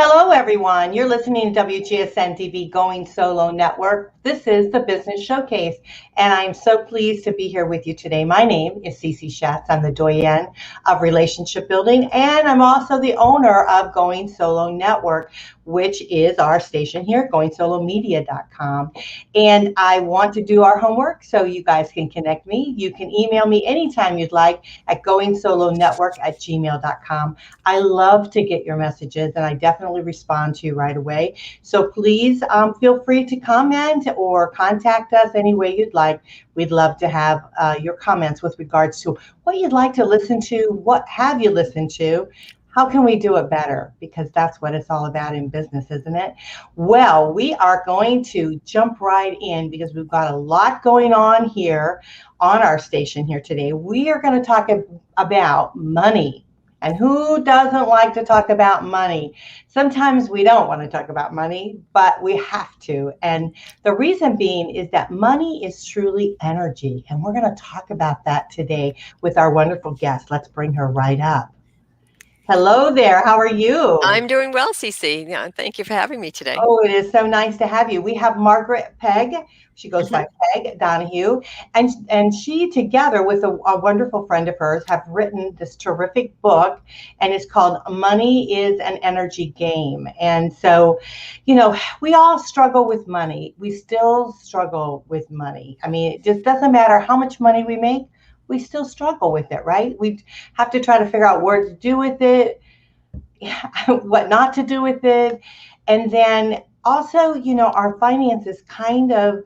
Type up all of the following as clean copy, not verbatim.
Hello, everyone. You're listening to WGSN-DB Going Solo Network. This is the Business Showcase, and I'm so pleased to be here with you today. My name is Cece Shatz. I'm the Doyenne of Relationship Building, and I'm also the owner of Going Solo Network, which is our station here, goingsolomedia.com. And I want to do our homework so you guys can connect me. You can email me anytime you'd like at goingsolonetwork@gmail.com. I love to get your messages, and I definitely respond to you right away. So please feel free to comment or contact us any way you'd like. We'd love to have your comments with regards to what you'd like to listen to, what have you listened to, how can we do it better? Because that's what it's all about in business, isn't it? Well, we are going to jump right in because we've got a lot going on here on our station here today. We are going to talk about money. And who doesn't like to talk about money? Sometimes we don't want to talk about money, but we have to. And the reason being is that money is truly energy. And we're going to talk about that today with our wonderful guest. Let's bring her right up. Hello there. How are you? I'm doing well, Cece. Yeah, thank you for having me today. Oh, it is so nice to have you. We have Margaret Peg. She goes by Peg Donahue, and she, together with a wonderful friend of hers, have written this terrific book, and it's called Money is an Energy Game. And so, you know, we all struggle with money. We still struggle with money. I mean, it just doesn't matter how much money we make. We still struggle with it, right? We have to try to figure out what to do with it, what not to do with it. And then also, you know, our finances kind of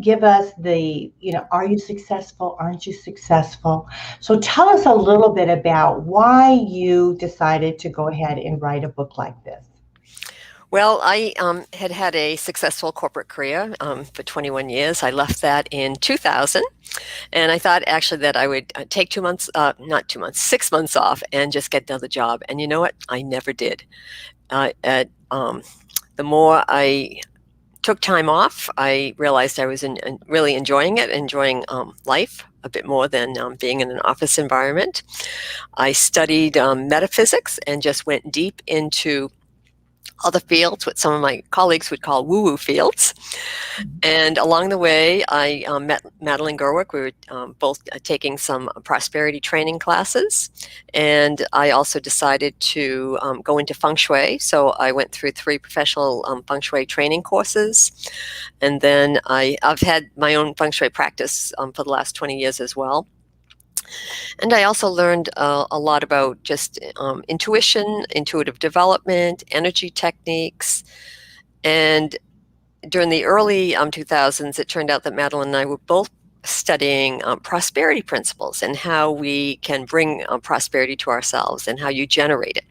give us the, you know, are you successful? Aren't you successful? So tell us a little bit about why you decided to go ahead and write a book like this. Well, I had a successful corporate career for 21 years. I left that in 2000, and I thought actually that I would take 6 months off and just get another job. And you know what? I never did. The more I took time off, I realized I was really enjoying it, enjoying life a bit more than being in an office environment. I studied metaphysics and just went deep into other fields, what some of my colleagues would call woo-woo fields. And along the way, I met Madeline Gerwick. We were both taking some prosperity training classes. And I also decided to go into Feng Shui. So I went through 3 professional Feng Shui training courses. And then I've had my own Feng Shui practice for the last 20 years as well. And I also learned a lot about just intuition, intuitive development, energy techniques. And during the early 2000s, it turned out that Madeline and I were both studying prosperity principles and how we can bring prosperity to ourselves and how you generate it.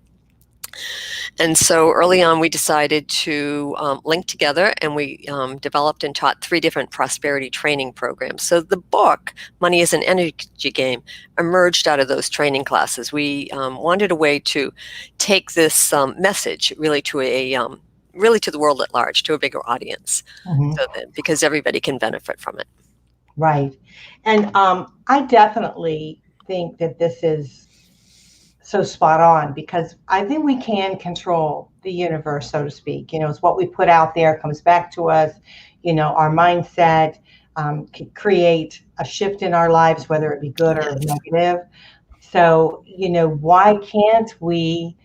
And so early on, we decided to link together, and we developed and taught 3 different prosperity training programs. So the book, Money is an Energy Game, emerged out of those training classes. We wanted a way to take this message really to the world at large, to a bigger audience, because everybody can benefit from it. Right. And I definitely think that this is so spot on, because I think we can control the universe, so to speak. You know, it's what we put out there comes back to us. You know, our mindset can create a shift in our lives, whether it be good or negative. So, you know, why can't we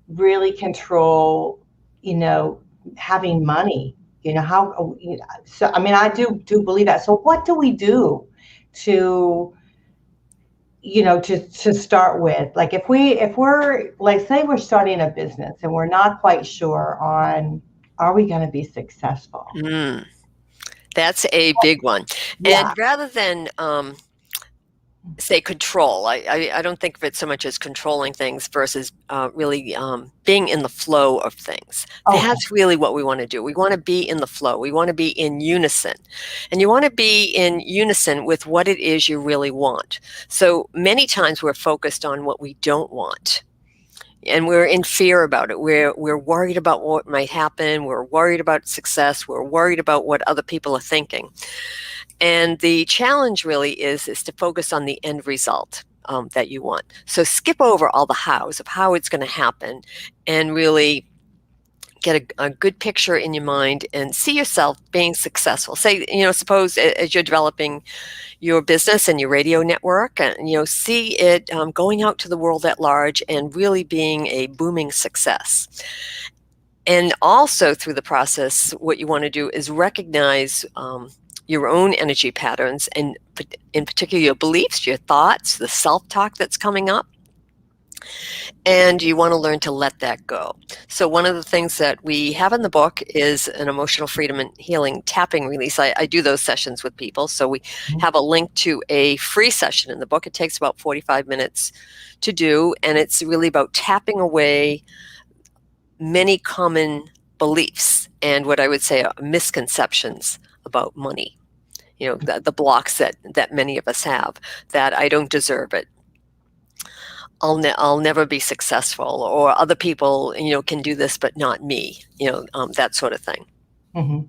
really control, you know, having money? You know, how, so, I mean, I do believe that. So what do we do to, you know, to start with? Like if we're like, say we're starting a business and we're not quite sure on, are we going to be successful? That's a big one. Yeah. And rather than say control, I don't think of it so much as controlling things versus really being in the flow of things. Okay. That's really what we want to do. We want to be in the flow. We want to be in unison. And you want to be in unison with what it is you really want. So many times we're focused on what we don't want. And we're in fear about it. We're worried about what might happen. We're worried about success. We're worried about what other people are thinking. And the challenge really is to focus on the end result. that you want. So skip over all the hows of how it's going to happen and really get a good picture in your mind and see yourself being successful. Say, suppose as you're developing your business and your radio network, and see it going out to the world at large and really being a booming success. And also through the process, what you want to do is recognize your own energy patterns, and in particular your beliefs, your thoughts, the self-talk that's coming up. And you want to learn to let that go. So one of the things that we have in the book is an emotional freedom and healing tapping release. I do those sessions with people. So we have a link to a free session in the book. It takes about 45 minutes to do. And it's really about tapping away many common beliefs and what I would say are misconceptions about money. The blocks that many of us have, that I don't deserve it. I'll never be successful, or other people, can do this, but not me, that sort of thing. Mm-hmm.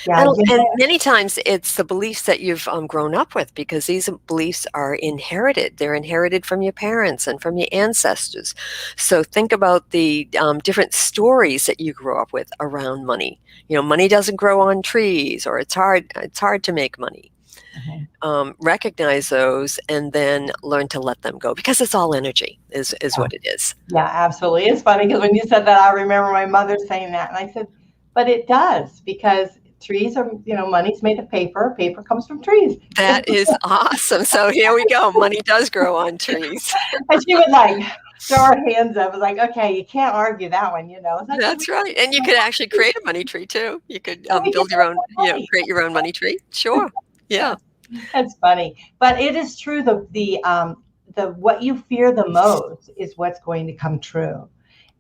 Yeah, and many times it's the beliefs that you've grown up with, because these beliefs are inherited. They're inherited from your parents and from your ancestors. So think about the different stories that you grew up with around money. Money doesn't grow on trees, or it's hard to make money. Mm-hmm. Recognize those and then learn to let them go, because it's all energy is what it is. Yeah, absolutely. It's funny because when you said that, I remember my mother saying that, and I said, but it does, because trees are, money's made of paper. Paper comes from trees. That is awesome. So here we go. Money does grow on trees. And she would throw her hands up. I was like, okay, you can't argue that one, That's right. And you could actually create a money tree too. You could build your own, create your own money tree. Sure. Yeah. That's funny. But it is true. The what you fear the most is what's going to come true.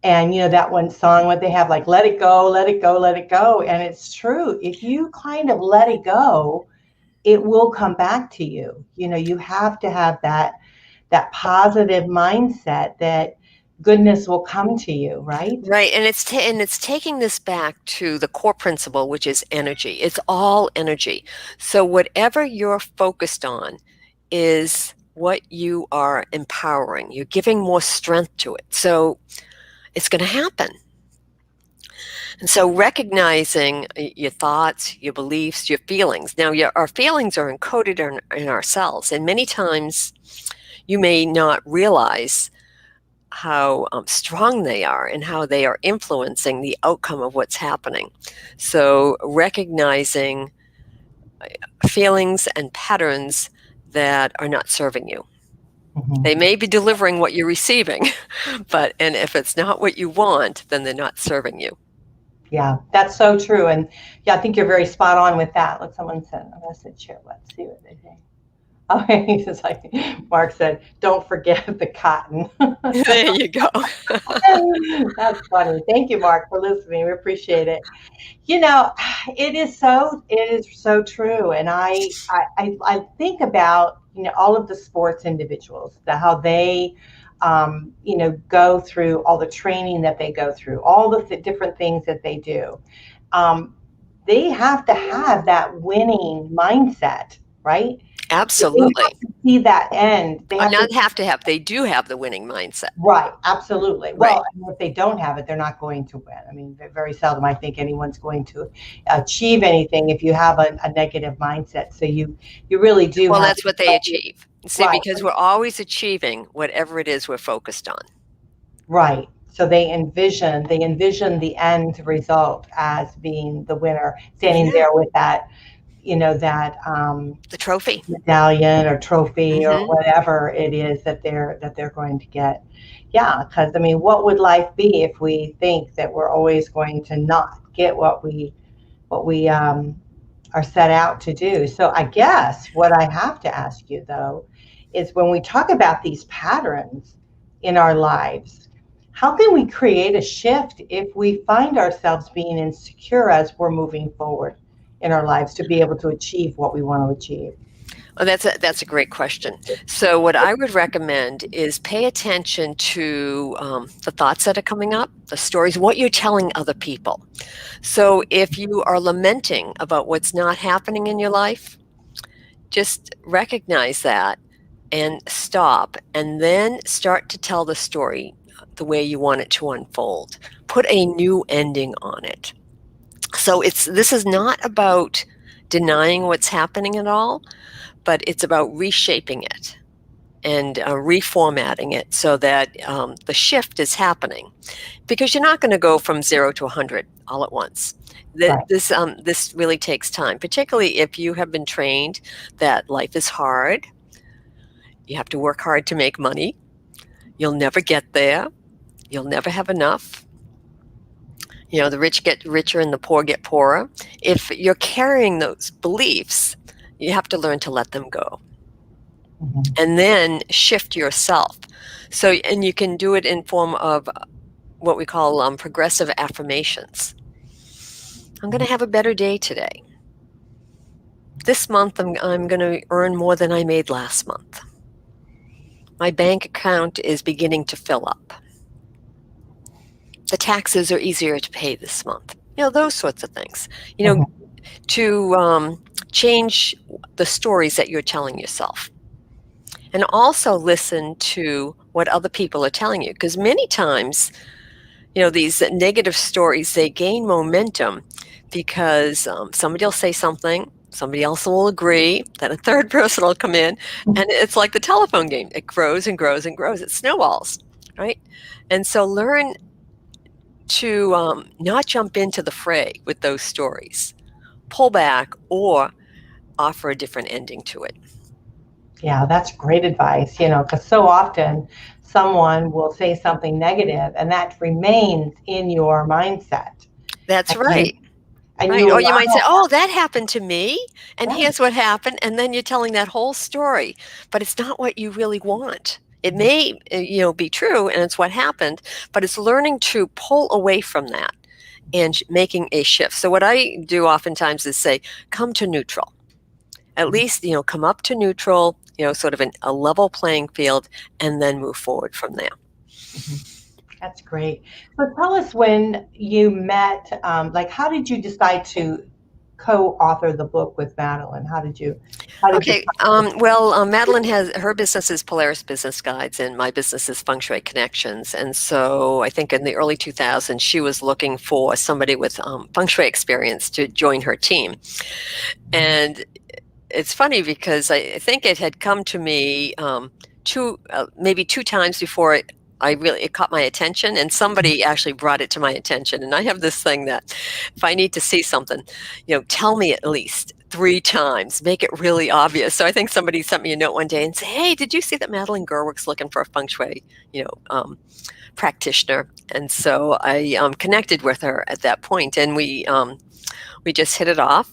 And, that one song, what they have, let it go, let it go, let it go. And it's true. If you kind of let it go, it will come back to you. You have to have that positive mindset that goodness will come to you, right? Right. And it's taking this back to the core principle, which is energy. It's all energy. So whatever you're focused on is what you are empowering. You're giving more strength to it. So it's going to happen. And so recognizing your thoughts, your beliefs, your feelings. Now, our feelings are encoded in our cells. And many times you may not realize how strong they are and how they are influencing the outcome of what's happening. So recognizing feelings and patterns that are not serving you. Mm-hmm. They may be delivering what you're receiving, and if it's not what you want, then they're not serving you. Yeah, that's so true. And yeah, I think you're very spot on with that. Someone send a message here. Let's see what they think. Oh, he's just Mark said, don't forget the cotton. There you go. That's funny. Thank you, Mark, for listening. We appreciate it. It is so true. And I think about, all of the sports individuals, how they, go through all the training that they go through, all the different things that they do. They have to have that winning mindset, right? Absolutely. They have to see that end. They do have the winning mindset. Right. Absolutely. Right. Well, if they don't have it, they're not going to win. I mean, very seldom I think anyone's going to achieve anything if you have a negative mindset. So you really do. Well, that's what they achieve. See, right. Because we're always achieving whatever it is we're focused on. Right. So they envision the end result as being the winner, standing there with that, the trophy, medallion or trophy or whatever it is that they're going to get. Yeah, because what would life be if we think that we're always going to not get what we are set out to do? So I guess what I have to ask you though is, when we talk about these patterns in our lives, how can we create a shift if we find ourselves being insecure as we're moving forward in our lives to be able to achieve what we want to achieve? Well, that's a great question. So what I would recommend is pay attention to the thoughts that are coming up, the stories, what you're telling other people. So if you are lamenting about what's not happening in your life, just recognize that and stop, and then start to tell the story the way you want it to unfold. Put a new ending on it. So this is not about denying what's happening at all, but it's about reshaping it and reformatting it so that the shift is happening. Because you're not going to go from 0 to 100 all at once. Right. This really takes time, particularly if you have been trained that life is hard. You have to work hard to make money. You'll never get there. You'll never have enough. The rich get richer and the poor get poorer. If you're carrying those beliefs, you have to learn to let them go. Mm-hmm. And then shift yourself. And you can do it in form of what we call progressive affirmations. I'm going to have a better day today. This month, I'm going to earn more than I made last month. My bank account is beginning to fill up. The taxes are easier to pay this month. Those sorts of things. To change the stories that you're telling yourself. And also listen to what other people are telling you. Because many times, these negative stories, they gain momentum because somebody will say something, somebody else will agree, then a third person will come in, and it's like the telephone game. It grows and grows and grows. It snowballs, right? And so learn to not jump into the fray with those stories. Pull back or offer a different ending to it. Yeah, that's great advice, because so often someone will say something negative and that remains in your mindset. That's right. And right. Or you might say, oh, that happened to me, and here's what happened, and then you're telling that whole story, but it's not what you really want. It may, be true, and it's what happened, but it's learning to pull away from that and making a shift. So what I do oftentimes is say, come to neutral. At least, come up to neutral, sort of a level playing field, and then move forward from there. That's great. So tell us when you met, how did you decide to co-author the book with Madeline? How did you? Madeline her business is Polaris Business Guides, and my business is Feng Shui Connections. And so I think in the early 2000s, she was looking for somebody with Feng Shui experience to join her team. And it's funny because I think it had come to me maybe two times before it caught my attention, and somebody actually brought it to my attention. And I have this thing that if I need to see something, tell me at least 3 times, make it really obvious. So I think somebody sent me a note one day and said, hey, did you see that Madeline Gerwick's looking for a Feng Shui, practitioner? And so I connected with her at that point, and we just hit it off.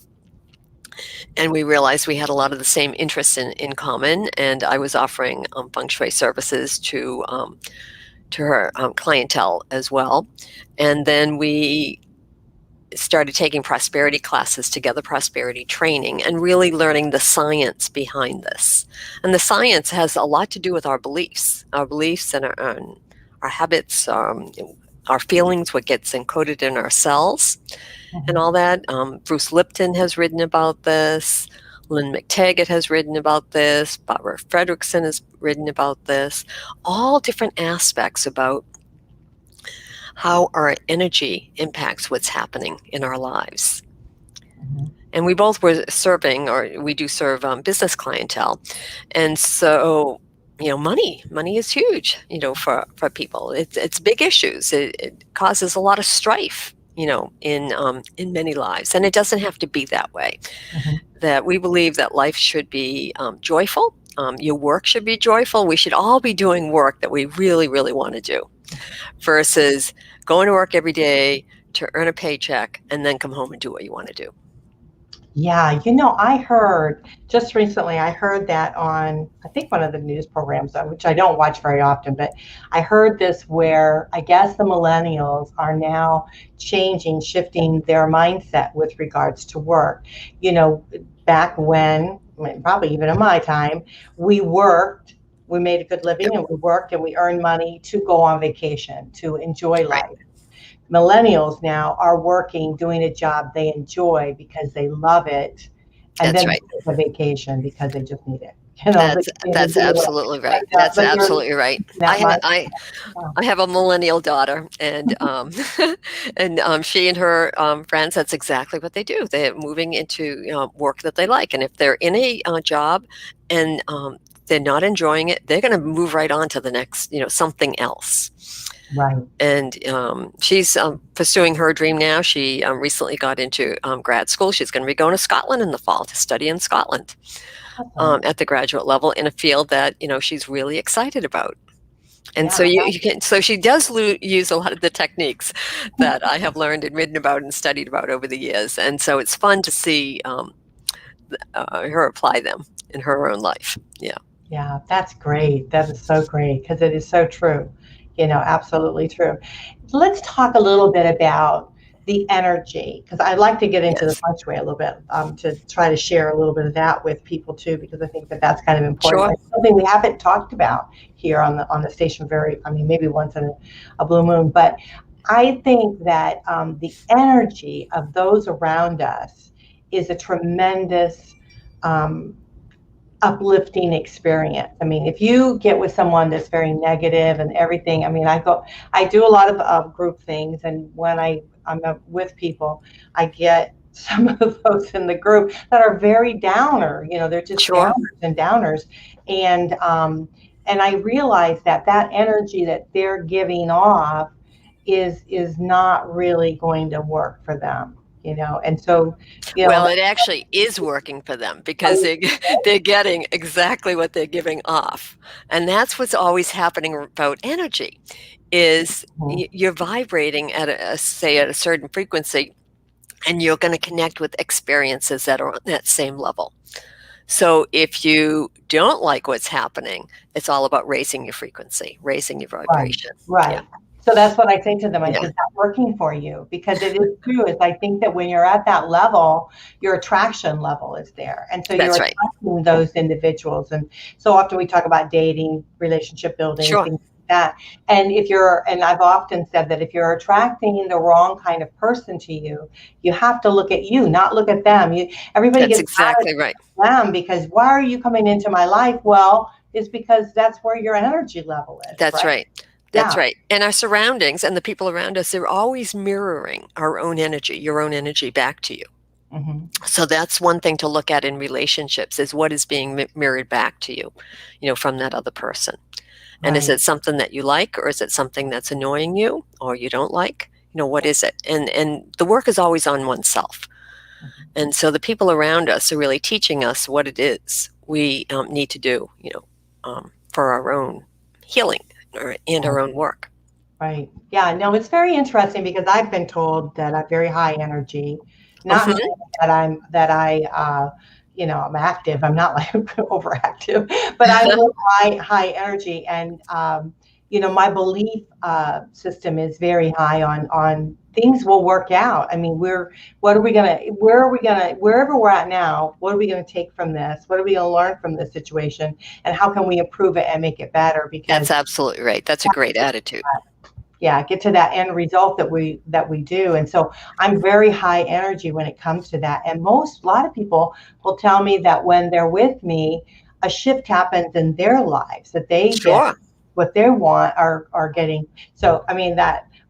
And we realized we had a lot of the same interests in common, and I was offering Feng Shui services to her clientele as well. And then we started taking prosperity classes together, prosperity training, and really learning the science behind this. And the science has a lot to do with our beliefs and our habits, our feelings, what gets encoded in our cells. And all that. Bruce Lipton has written about this. Lynn McTaggart has written about this. Barbara Fredrickson has written about this. All different aspects about how our energy impacts what's happening in our lives. And we both were serving, or we do serve business clientele. And so, money is huge, for people. It's big issues. It causes a lot of strife, in many lives. And it doesn't have to be that way. That we believe that life should be joyful. Your work should be joyful. We should all be doing work that we really, really want to do versus going to work every day to earn a paycheck and then come home and do what you want to do. Yeah, I heard just recently, that on, I think, one of the news programs, which I don't watch very often, but I heard this where I guess the millennials are now shifting their mindset with regards to work. Back when, probably even in my time, we worked, we made a good living, and we worked and we earned money to go on vacation, to enjoy life. Millennials now are working, doing a job they enjoy because they love it, and then take a vacation because they just need it. That's absolutely right. That's absolutely right. That much. I have a millennial daughter, and she and her friends. That's exactly what they do. They're moving into work that they like, and if they're in a job and they're not enjoying it, they're going to move right on to the next, something else. Right. And she's pursuing her dream now. She recently got into grad school. She's going to be going to Scotland in the fall to study in Scotland. Awesome. At the graduate level in a field that she's really excited about, and so so she does use a lot of the techniques that I have learned and written about and studied about over the years, and so it's fun to see her apply them in her own life. Yeah, that's great. That is so great, because it is so true. Absolutely true. Let's talk a little bit about the energy, because I'd like to get into the Feng Shui a little bit, to try to share a little bit of that with people too, because I think that that's kind of important. Sure. It's something we haven't talked about here on the station maybe once in a blue moon, but I think that the energy of those around us is a tremendous uplifting experience. If you get with someone that's very negative and everything, I do a lot of group things, and when I'm with people, I get some of those in the group that are very downer. They're just downers, and I realize that energy that they're giving off is not really going to work for them. And so, well, it actually is working for them, because they're getting exactly what they're giving off. And that's what's always happening about energy, is you're vibrating at a certain frequency, and you're going to connect with experiences that are on that same level. So if you don't like what's happening, it's all about raising your frequency, raising your vibration. Right. Yeah. So that's what I say to them. I said, that's working for you, because it is true. I think that when you're at that level, your attraction level is there. And so you're attracting those individuals. And so often we talk about dating, relationship building, things like that. And I've often said that if you're attracting the wrong kind of person to you, you have to look at you, not look at them. Everybody gets exactly right. Them, because why are you coming into my life? Well, it's because that's where your energy level is. That's right. That's right. And our surroundings and the people around us, they're always mirroring our own energy, your own energy back to you. Mm-hmm. So that's one thing to look at in relationships, is what is being mirrored back to you, from that other person. And is it something that you like, or is it something that's annoying you or you don't like? What is it? And the work is always on oneself. Mm-hmm. And so the people around us are really teaching us what it is we need to do, for our own healing and our own work. Right. Yeah. No, it's very interesting, because I've been told that I'm very high energy. Not that I'm active. I'm not like overactive, but I'm high energy, and my belief system is very high on things will work out. Wherever we're at now, what are we going to take from this? What are we going to learn from this situation? And how can we improve it and make it better? Because that's absolutely right. That's a great attitude. Yeah, get to that end result that we do. And so I'm very high energy when it comes to that. And a lot of people will tell me that when they're with me, a shift happens in their lives, that they get what they want are getting. So,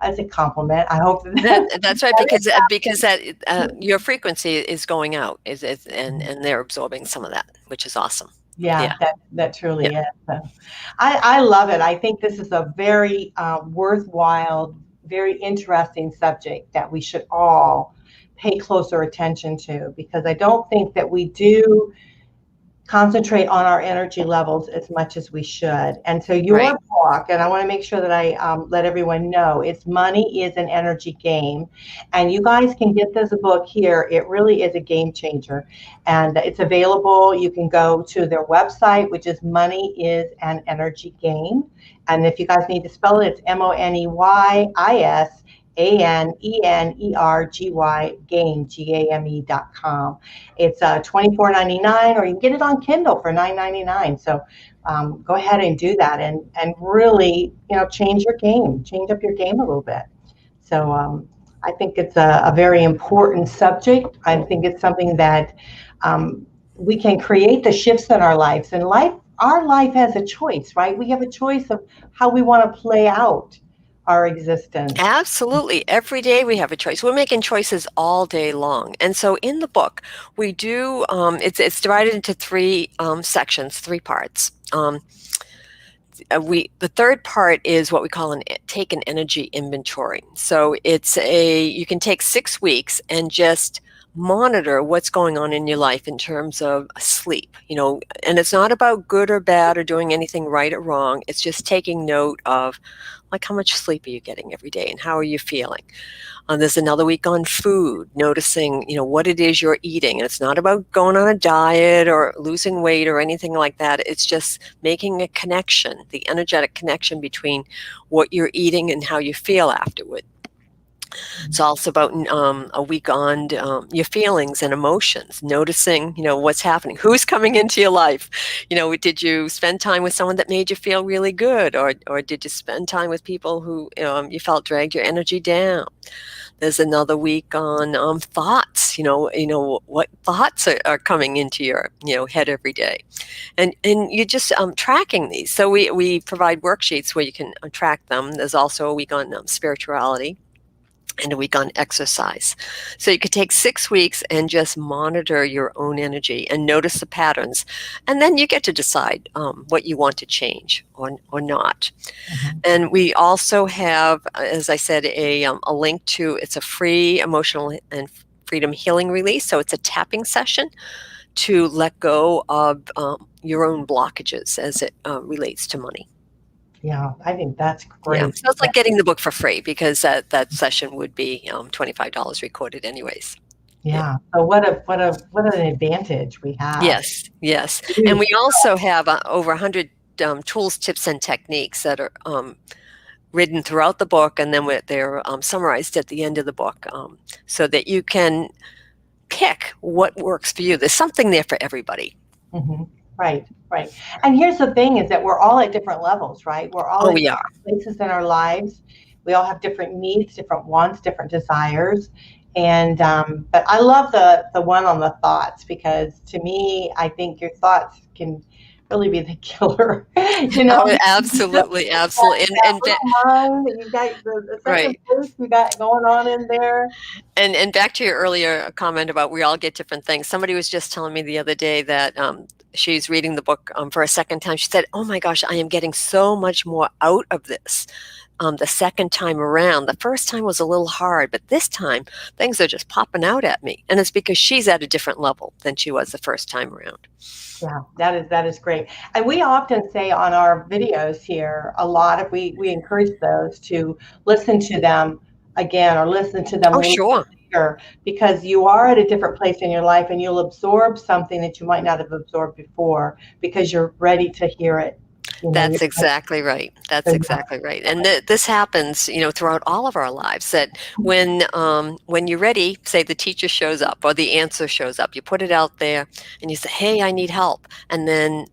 that's a compliment. I hope that's right, because that your frequency is going out, and they're absorbing some of that, which is awesome. Yeah. That truly is. So, I love it. I think this is a very worthwhile, very interesting subject that we should all pay closer attention to, because I don't think that we do concentrate on our energy levels as much as we should. And so your book, and I want to make sure that I let everyone know, it's Money is an Energy Game. And you guys can get this book here. It really is a game changer. And it's available. You can go to their website, which is Money is an Energy Game. And if you guys need to spell it, it's MONEYIS ANENERGY game, GAME.com. It's $24.99, or you can get it on Kindle for $9.99. So go ahead and do that, and really, change up your game a little bit. So I think it's a very important subject. I think it's something that we can create the shifts in our lives. And our life has a choice, right? We have a choice of how we want to play out our existence. Absolutely. Every day we have a choice. We're making choices all day long. And so in the book, we do, it's divided into three sections, three parts. The third part is what we call take an energy inventory. So you can take 6 weeks and just monitor what's going on in your life in terms of sleep, and it's not about good or bad or doing anything right or wrong. It's just taking note of, like, how much sleep are you getting every day and how are you feeling? There's another week on food, noticing, what it is you're eating. And it's not about going on a diet or losing weight or anything like that. It's just making a connection, the energetic connection between what you're eating and how you feel afterward. It's also about a week on your feelings and emotions, noticing, what's happening, who's coming into your life. Did you spend time with someone that made you feel really good, or did you spend time with people who you felt dragged your energy down? There's another week on thoughts. What thoughts are coming into your head every day, and you're just tracking these. So we provide worksheets where you can track them. There's also a week on spirituality and a week on exercise. So you could take 6 weeks and just monitor your own energy and notice the patterns. And then you get to decide what you want to change or not. Mm-hmm. And we also have, as I said, a link to, it's a free emotional and freedom healing release. So it's a tapping session to let go of your own blockages as it relates to money. Yeah, I think that's great. Yeah. So it's like getting the book for free, because that session would be $25 recorded anyways. Yeah. So what an advantage we have. Yes. And we also have over 100 tools, tips, and techniques that are written throughout the book, and then they're summarized at the end of the book, so that you can pick what works for you. There's something there for everybody. Mm-hmm. Right. And here's the thing, is that we're all at different levels, right? We're all in different places in our lives. We all have different needs, different wants, different desires. And but I love the one on the thoughts, because to me, I think your thoughts can really be the killer. Oh, absolutely. And you got the second place you got going on in there. And back to your earlier comment about we all get different things. Somebody was just telling me the other day that she's reading the book for a second time. She said, "Oh my gosh, I am getting so much more out of this the second time around. The first time was a little hard, but this time things are just popping out at me." And it's because she's at a different level than she was the first time around. Yeah, that is great. And we often say on our videos here, a lot of we encourage those to listen to them again, or listen to them later, because you are at a different place in your life, and you'll absorb something that you might not have absorbed before, because you're ready to hear it. That's exactly right. That's exactly right. And this happens, throughout all of our lives, that when you're ready, say the teacher shows up or the answer shows up, you put it out there and you say, "Hey, I need help." And then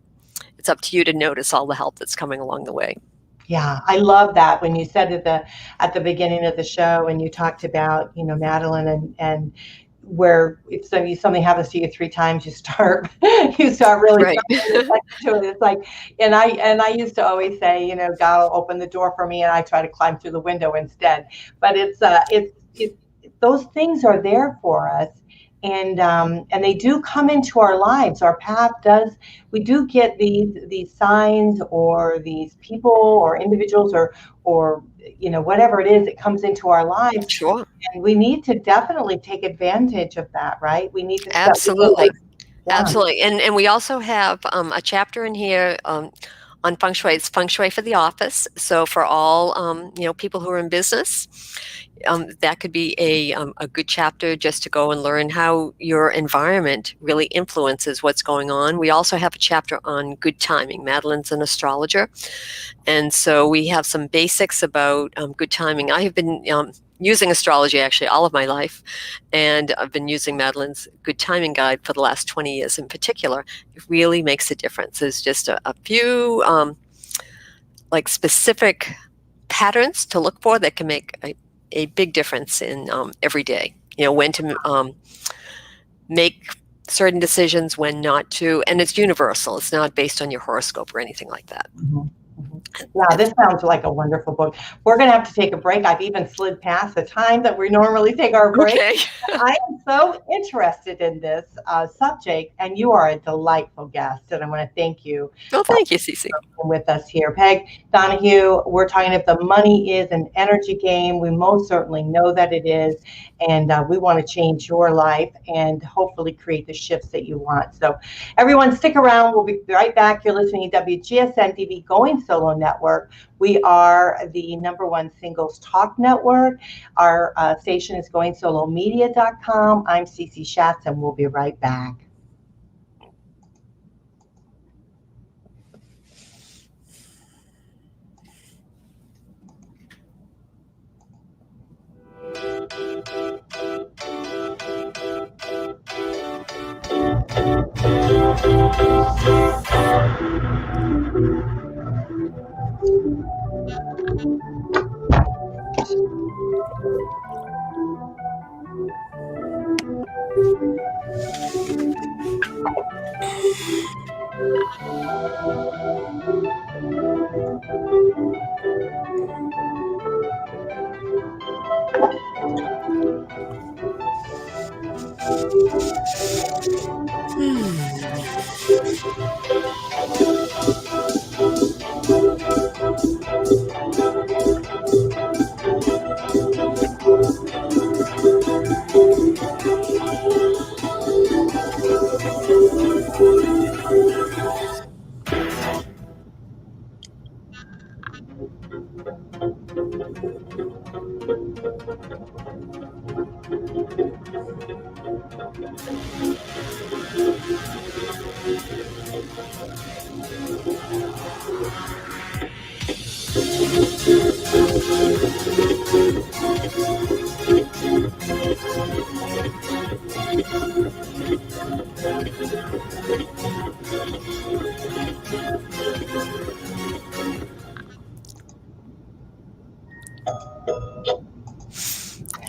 it's up to you to notice all the help that's coming along the way. Yeah, I love that when you said at the beginning of the show, and you talked about, Madeline, and where if something happens to you 3 times, you start really right. to it. It's like, and I used to always say, God will open the door for me, and I try to climb through the window instead. But it's those things are there for us, and they do come into our lives. Our path does. We do get these signs, or these people or individuals, or whatever it is that comes into our lives. Sure. And we need to definitely take advantage of that, right? We need to absolutely. And we also have a chapter in here on Feng Shui. It's Feng Shui for the office. So for all people who are in business, that could be a good chapter just to go and learn how your environment really influences what's going on. We also have a chapter on good timing. Madeline's an astrologer, and so we have some basics about good timing. I have been using astrology actually all of my life, and I've been using Madeline's Good Timing Guide for the last 20 years in particular. It really makes a difference. There's just a few specific patterns to look for that can make a big difference in every day. When to make certain decisions, when not to, and it's universal. It's not based on your horoscope or anything like that. Mm-hmm. Yeah, this sounds like a wonderful book. We're going to have to take a break. I've even slid past the time that we normally take our break. Okay. I am so interested in this subject, and you are a delightful guest, and I want to thank you. Well, thank you, Cece. With us here. Peg Donahue, we're talking if the money is an energy game. We most certainly know that it is, and we want to change your life and hopefully create the shifts that you want. So everyone stick around. We'll be right back. You're listening to WGSN-DB Going Solo Network. We are the #1 singles talk network. Our station is goingsolomedia.com. I'm Cece Shatz, and we'll be right back.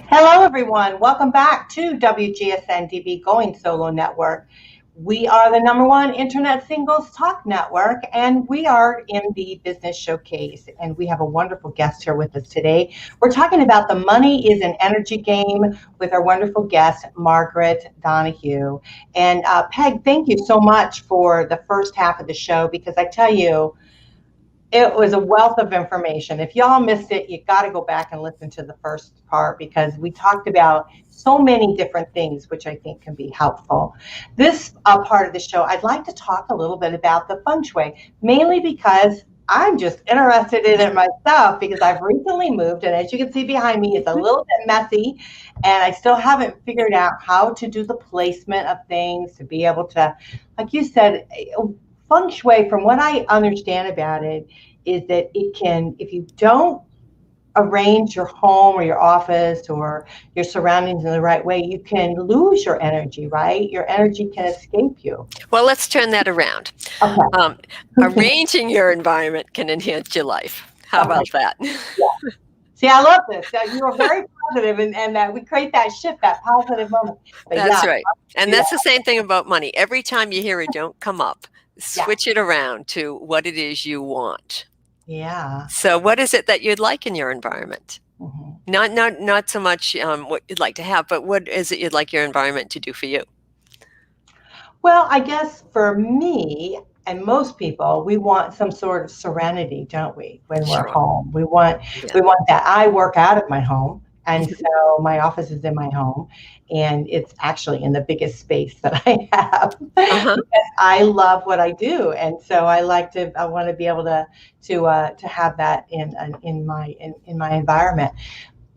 Hello, everyone. Welcome back to WGSN-DB Going Solo Network. We are the #1 internet singles talk network, and we are in the business showcase. And we have a wonderful guest here with us today. We're talking about the money is an energy game with our wonderful guest, Margaret Donahue. And Peg, thank you so much for the first half of the show, because I tell you, it was a wealth of information. If y'all missed it, you got to go back and listen to the first part, because we talked about so many different things, which I think can be helpful. This part of the show, I'd like to talk a little bit about the Feng Shui, mainly because I'm just interested in it myself, because I've recently moved, and as you can see behind me, it's a little bit messy, and I still haven't figured out how to do the placement of things to be able to, like you said, Feng Shui, from what I understand about it, is that it can, if you don't arrange your home or your office or your surroundings in the right way, you can lose your energy, right? Your energy can escape you. Well, let's turn that around. Okay. Arranging your environment can enhance your life. How about that? Yeah. See, I love this. You are very positive, and that we create that shift, that positive moment. But that's right. And that's the same thing about money. Every time you hear a don't come up, switch it around to what it is you want. Yeah. So what is it that you'd like in your environment? Mm-hmm. Not so much what you'd like to have, but what is it you'd like your environment to do for you? Well, I guess for me and most people, we want some sort of serenity, don't we, when we're home? We want that. I work out of my home. And so my office is in my home, and it's actually in the biggest space that I have. Because I love what I do, and so I want to be able to have that in my environment.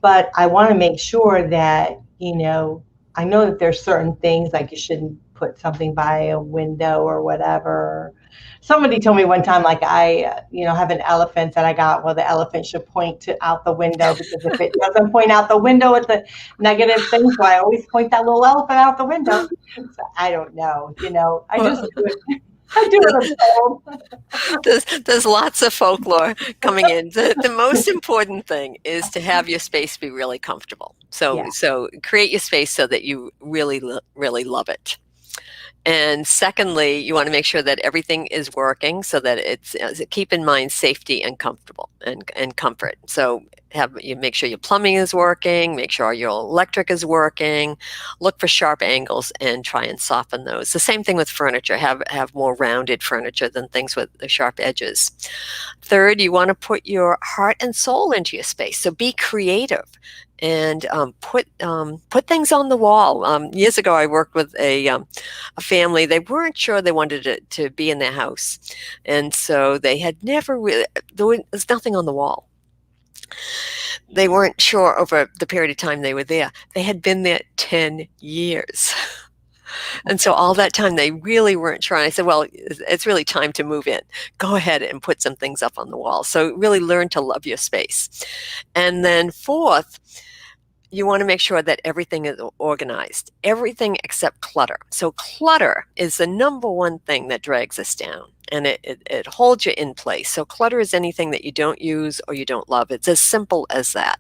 But I want to make sure that, I know that there's certain things, like you shouldn't put something by a window or whatever. Somebody told me one time, like, I have an elephant that I got. Well, the elephant should point out the window, because if it doesn't point out the window, it's a negative thing. So I always point that little elephant out the window. So I don't know, I just do it. I do what I'm told. There's lots of folklore coming in. The most important thing is to have your space be really comfortable. So create your space so that you really, really love it. And secondly, you want to make sure that everything is working so that it's keep in mind safety and comfortable and comfort. So you make sure your plumbing is working, make sure your electric is working, look for sharp angles and try and soften those. The same thing with furniture. Have more rounded furniture than things with the sharp edges. Third, you want to put your heart and soul into your space. So be creative and put things on the wall. Years ago, I worked with a family. They weren't sure they wanted it to be in their house, and so they had never really. There's nothing on the wall. They weren't sure over the period of time they were there. They had been there 10 years. And so all that time they really weren't sure. And I said, well, it's really time to move in. Go ahead and put some things up on the wall. So really learn to love your space. And then fourth, you want to make sure that everything is organized, everything except clutter. So clutter is the number one thing that drags us down, and it holds you in place. So clutter is anything that you don't use or you don't love. It's as simple as that.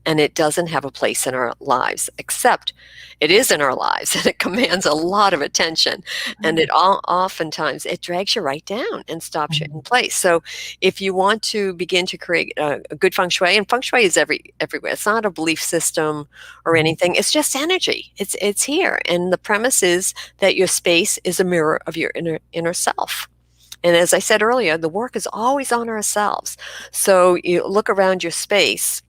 And it doesn't have a place in our lives, except it is in our lives, and it commands a lot of attention. And it oftentimes it drags you right down and stops you in place. So if you want to begin to create a good feng shui, and feng shui is everywhere. It's not a belief system or anything. It's just energy. It's here, and the premise is that your space is a mirror of your inner self. And as I said earlier, the work is always on ourselves. So you look around your space,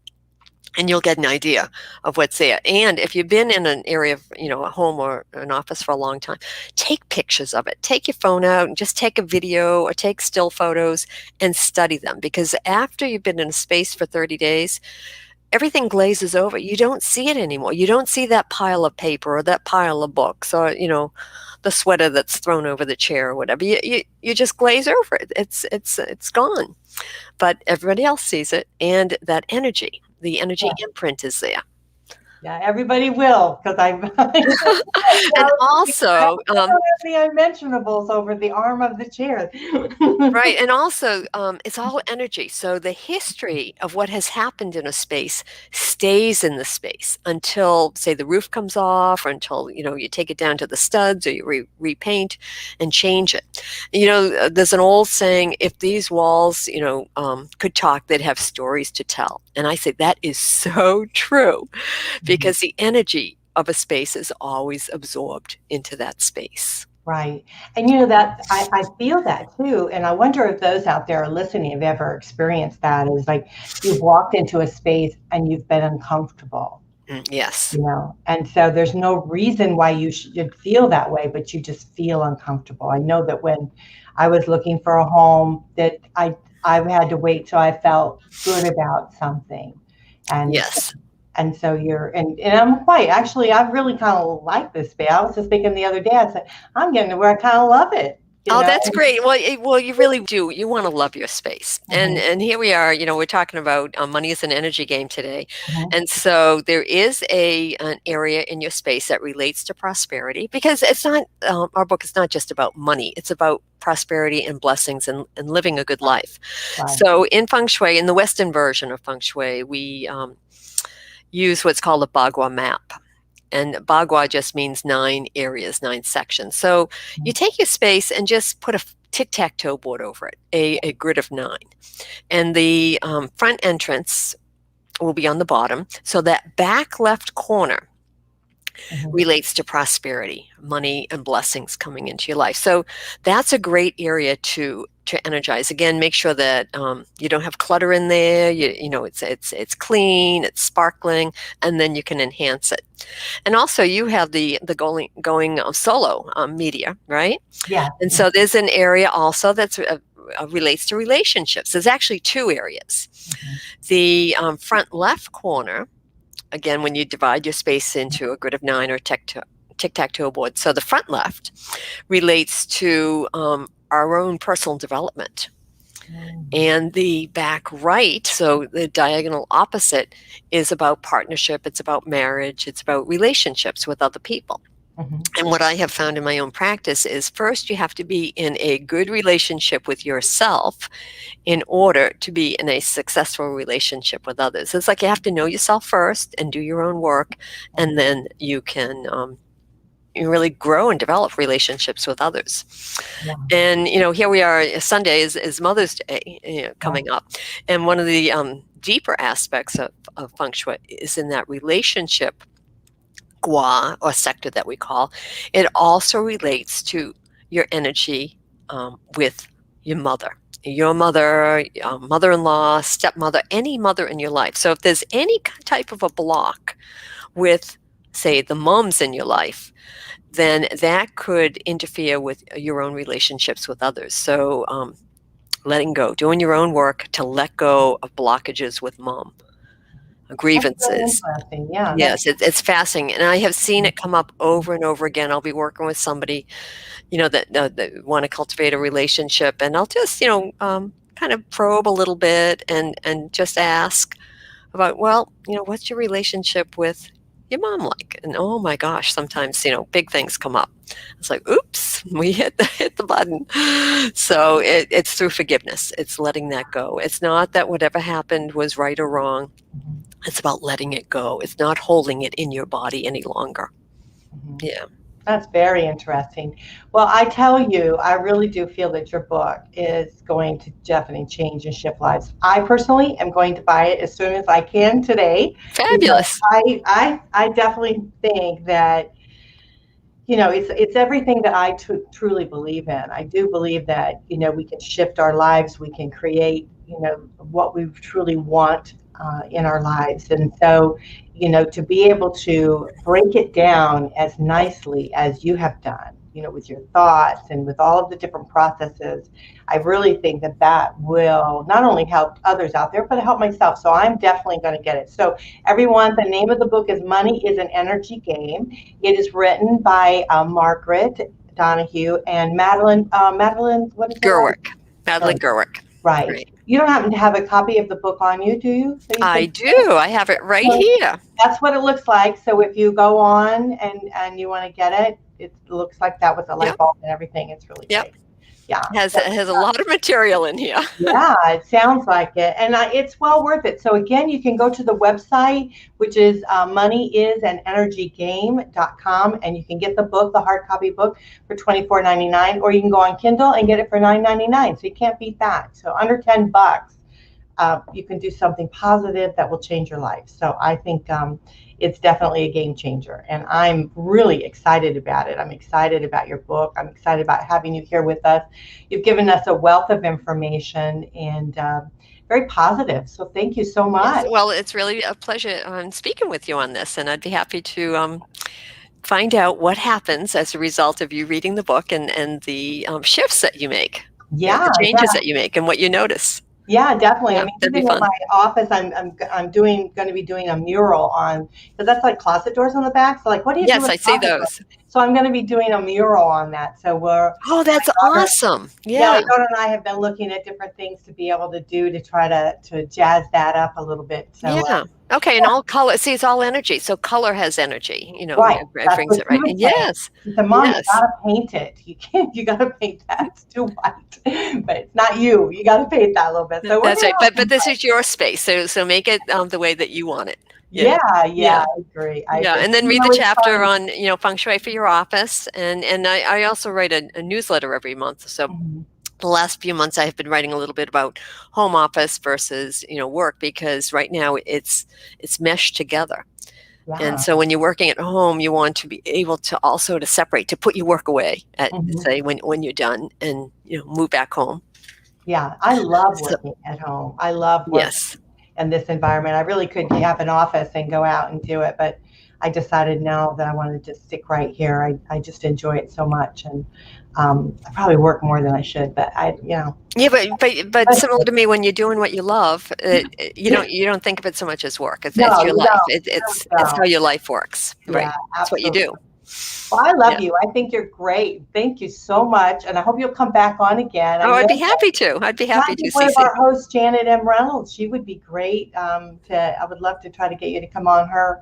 and you'll get an idea of what's there. And if you've been in an area of, a home or an office for a long time, take pictures of it. Take your phone out and just take a video or take still photos and study them. Because after you've been in a space for 30 days, everything glazes over. You don't see it anymore. You don't see that pile of paper or that pile of books or, the sweater that's thrown over the chair or whatever. You just glaze over it. It's gone. But everybody else sees it, and that energy. The energy imprint is there. Yeah, everybody will, because I and also the unmentionables over the arm of the chair. Right, and also it's all energy. So the history of what has happened in a space stays in the space until, say, the roof comes off, or until you take it down to the studs, or you repaint and change it. There's an old saying: if these walls, could talk, they'd have stories to tell. And I say that is so true. Because the energy of a space is always absorbed into that space. Right. And that I feel that too. And I wonder if those out there listening have ever experienced that, is like you've walked into a space and you've been uncomfortable. Yes. And so there's no reason why you should feel that way, but you just feel uncomfortable. I know that when I was looking for a home, that I had to wait till I felt good about something. And yes. And so and I really kind of like this space. I was just thinking the other day, I said, I'm getting to where I kind of love it. That's great. Well, you really do. You want to love your space. And here we are, we're talking about money is an energy game today. And so there is an area in your space that relates to prosperity, because it's not, our book is not just about money. It's about prosperity and blessings and living a good life. Right. So in Feng Shui, in the Western version of Feng Shui, we use what's called a Bagua Map. And Bagua just means 9 areas, 9 sections. So you take your space and just put a tic-tac-toe board over it, a grid of 9. And the front entrance will be on the bottom. So that back left corner relates to prosperity, money and blessings coming into your life. So that's a great area to energize. Again, make sure that you don't have clutter in there. It's clean, it's sparkling, and then you can enhance it. And also, you have the going solo media, right? Yeah. And so there's an area also that's relates to relationships. There's actually 2 areas. The front left corner. Again, when you divide your space into a grid of 9 or tic-tac-toe board. So the front left relates to our own personal development. And the back right, so the diagonal opposite, is about partnership. It's about marriage. It's about relationships with other people. And what I have found in my own practice is, first you have to be in a good relationship with yourself in order to be in a successful relationship with others. It's like you have to know yourself first and do your own work, and then you can really grow and develop relationships with others. Yeah. And, here we are, Sunday is Mother's Day coming up. And one of the deeper aspects of Feng Shui is in that relationship gua or sector that we call. It also relates to your energy with your mother, mother-in-law, stepmother, any mother in your life. So if there's any type of a block with, say, the moms in your life, then that could interfere with your own relationships with others. So letting go, doing your own work to let go of blockages with mom, grievances. That's really interesting. Yeah. Yes, it's fascinating. And I have seen it come up over and over again. I'll be working with somebody, that want to cultivate a relationship, and I'll just, kind of probe a little bit and just ask about, well, what's your relationship with your mom like? And oh my gosh, sometimes, big things come up. It's like, oops, we hit the button. So it's through forgiveness. It's letting that go. It's not that whatever happened was right or wrong. It's about letting it go. It's not holding it in your body any longer. Yeah. That's very interesting. Well, I tell you, I really do feel that your book is going to definitely change and shift lives. I personally am going to buy it as soon as I can today. Fabulous. I definitely think that, it's everything that I truly believe in. I do believe that, we can shift our lives. We can create, what we truly want in our lives. And so, to be able to break it down as nicely as you have done, with your thoughts and with all of the different processes, I really think that will not only help others out there, but help myself. So I'm definitely going to get it. So everyone, the name of the book is Money is an Energy Game. It is written by Margaret, Donahue, and Madeline, what is it? Gerwick. Madeline Gerwick. Right. You don't happen to have a copy of the book on you, do you? I do. I have it right here. That's what it looks like. So if you go on and you want to get it, it looks like that with the light bulb and everything. It's really great. Yeah. It has a lot of material in here. Yeah, it sounds like it. And it's well worth it. So again, you can go to the website, which is moneyisanenergygame.com, and you can get the book, the hard copy book, for $24.99, or you can go on Kindle and get it for $9.99. So you can't beat that. So under $10, you can do something positive that will change your life. So I think it's definitely a game changer, and I'm really excited about it. I'm excited about your book. I'm excited about having you here with us. You've given us a wealth of information and very positive. So thank you so much. Yes, well, it's really a pleasure speaking with you on this, and I'd be happy to find out what happens as a result of you reading the book and the shifts that you make. Yeah, the changes that you make and what you notice. Yeah, definitely. Yeah, I mean, even in my office, I'm going to be doing a mural on, because that's like closet doors on the back. So like, what do you do? Yes, I see those. So I'm going to be doing a mural on that. So oh, that's awesome. Yeah, my daughter and I have been looking at different things to be able to do to try to jazz that up a little bit. So yeah. Okay, and all color. See, it's all energy. So color has energy. Right. It brings it right. Yes. The mom, you gotta paint it. You gotta paint that. It's too white, but it's not you. You gotta paint that a little bit. So that's right. But this is your space. So make it the way that you want it. Yeah, I agree. And then read the chapter on Feng Shui for your office, and I also write a newsletter every month. So. The last few months, I have been writing a little bit about home office versus, work, because right now it's meshed together. Wow. And so when you're working at home, you want to be able to also to separate, to put your work away at say when you're done and move back home. Yeah, I love working at home. I love working in this environment. I really could have an office and go out and do it, but I decided now that I wanted to stick right here. I just enjoy it so much, and I probably work more than I should, but Yeah, but similar to me, when you're doing what you love, you don't think of it so much as work. It's your life. It's how your life works. Right. Yeah, that's what you do. Well, I love you. I think you're greght. Thank you so much, and I hope you'll come back on again. I'd be happy to. I'd be happy to. One of our hosts, Janet M. Reynolds, she would be great. I would love to try to get you to come on her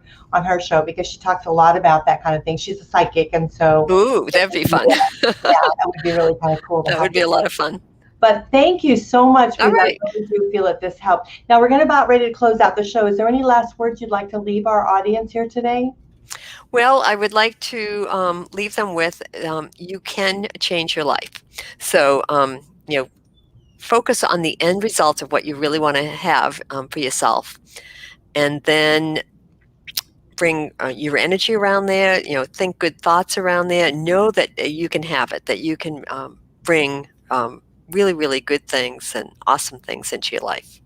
show, because she talks a lot about that kind of thing. She's a psychic, and so that'd be fun. That would be really kind of cool. That would be a lot of fun. But thank you so much for that. I really do feel that this helped. Now we're about ready to close out the show. Is there any last words you'd like to leave our audience here today? Well, I would like to leave them with you can change your life. So, focus on the end result of what you really want to have for yourself, and then bring your energy around there. Think good thoughts around there. Know that you can have it, that you can bring really, really good things and awesome things into your life.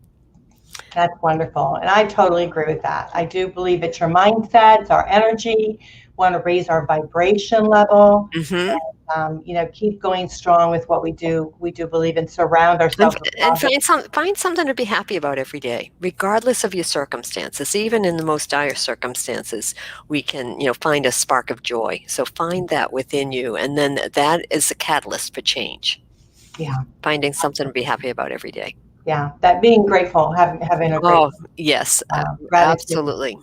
That's wonderful. And I totally agree with that. I do believe it's your mindset, it's our energy, want to raise our vibration level. Mm-hmm. Keep going strong with what we do. We do believe in surround ourselves with And positive. find something to be happy about every day, regardless of your circumstances. Even in the most dire circumstances, we can, find a spark of joy. So find that within you, and then that is a catalyst for change. Yeah. Finding something to be happy about every day. Yeah. That being grateful, having a Oh, grateful yes, gratitude. absolutely.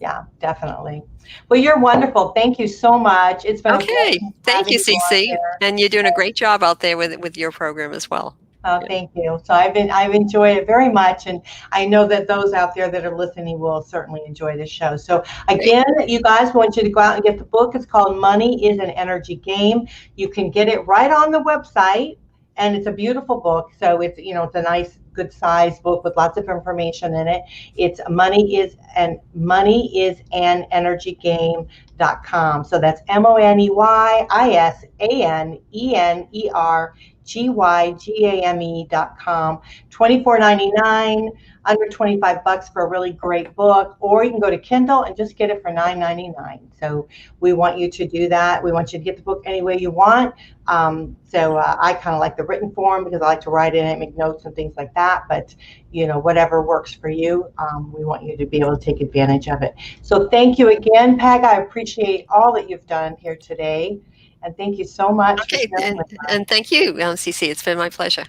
Yeah, definitely. Well, you're wonderful. Thank you so much. It's been a Okay, blessing thank having you, you on Cece, here. and you're doing a great job out there with your program as well. Oh, Yeah. thank you. So I've enjoyed it very much, and I know that those out there that are listening will certainly enjoy the show. So Great. again, you guys, want you to go out and get the book. It's called Money is an Energy Game. You can get it right on the website, and it's a beautiful book. So it's a nice, good size book with lots of information in it. It's moneyisanenergygame.com. So that's moneyisanenergygame.com. $24.99, under $25 for a really great book, or you can go to Kindle and just get it for $9.99. So we want you to do that. We want you to get the book any way you want. I kind of like the written form because I like to write in it, make notes and things like that. But whatever works for you, we want you to be able to take advantage of it. So thank you again, Peg. I appreciate all that you've done here today. And thank you so much for Okay, sharing with us. and thank you, Cece. It's been my pleasure.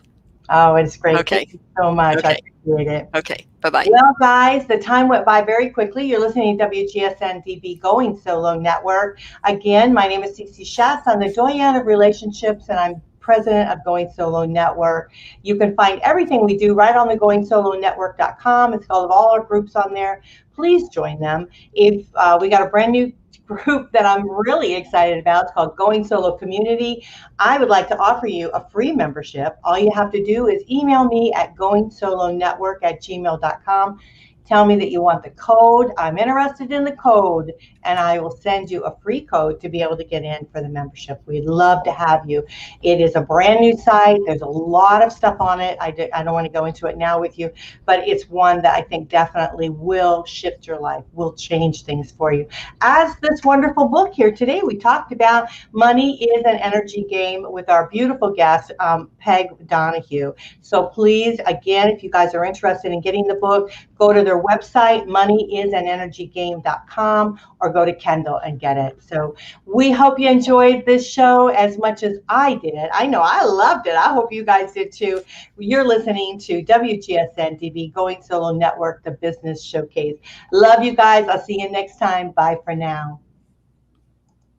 Oh, it's great. Okay, Thank you so much. I okay, appreciate it. okay. Bye-bye. Well, guys, the time went by very quickly. You're listening to WGSN-DB Going Solo Network. Again, my name is Cece Shatz. I'm the Doyenne of Relationships, and I'm president of Going Solo Network. You can find everything we do right on the goingsolonetwork.com. It's got all our groups on there. Please join them. If we got a brand new group that I'm really excited about. It's called Going Solo Community. I would like to offer you a free membership. All you have to do is email me at goingsolonetwork@gmail.com. Tell me that you want the code. I'm interested in the code, and I will send you a free code to be able to get in for the membership. We'd love to have you. It is a brand new site. There's a lot of stuff on it. I don't want to go into it now with you, but it's one that I think definitely will shift your life, will change things for you. As this wonderful book here today, we talked about Money is an Energy Game with our beautiful guest, Peg Donahue. So please, again, if you guys are interested in getting the book, go to their website, moneyisanenergygame.com, or go to Kindle and get it. So we hope you enjoyed this show as much as I did. I know I loved it. I hope you guys did too. You're listening to WGSN-DB Going Solo Network, the Business Showcase. Love you guys. I'll see you next time. Bye for now.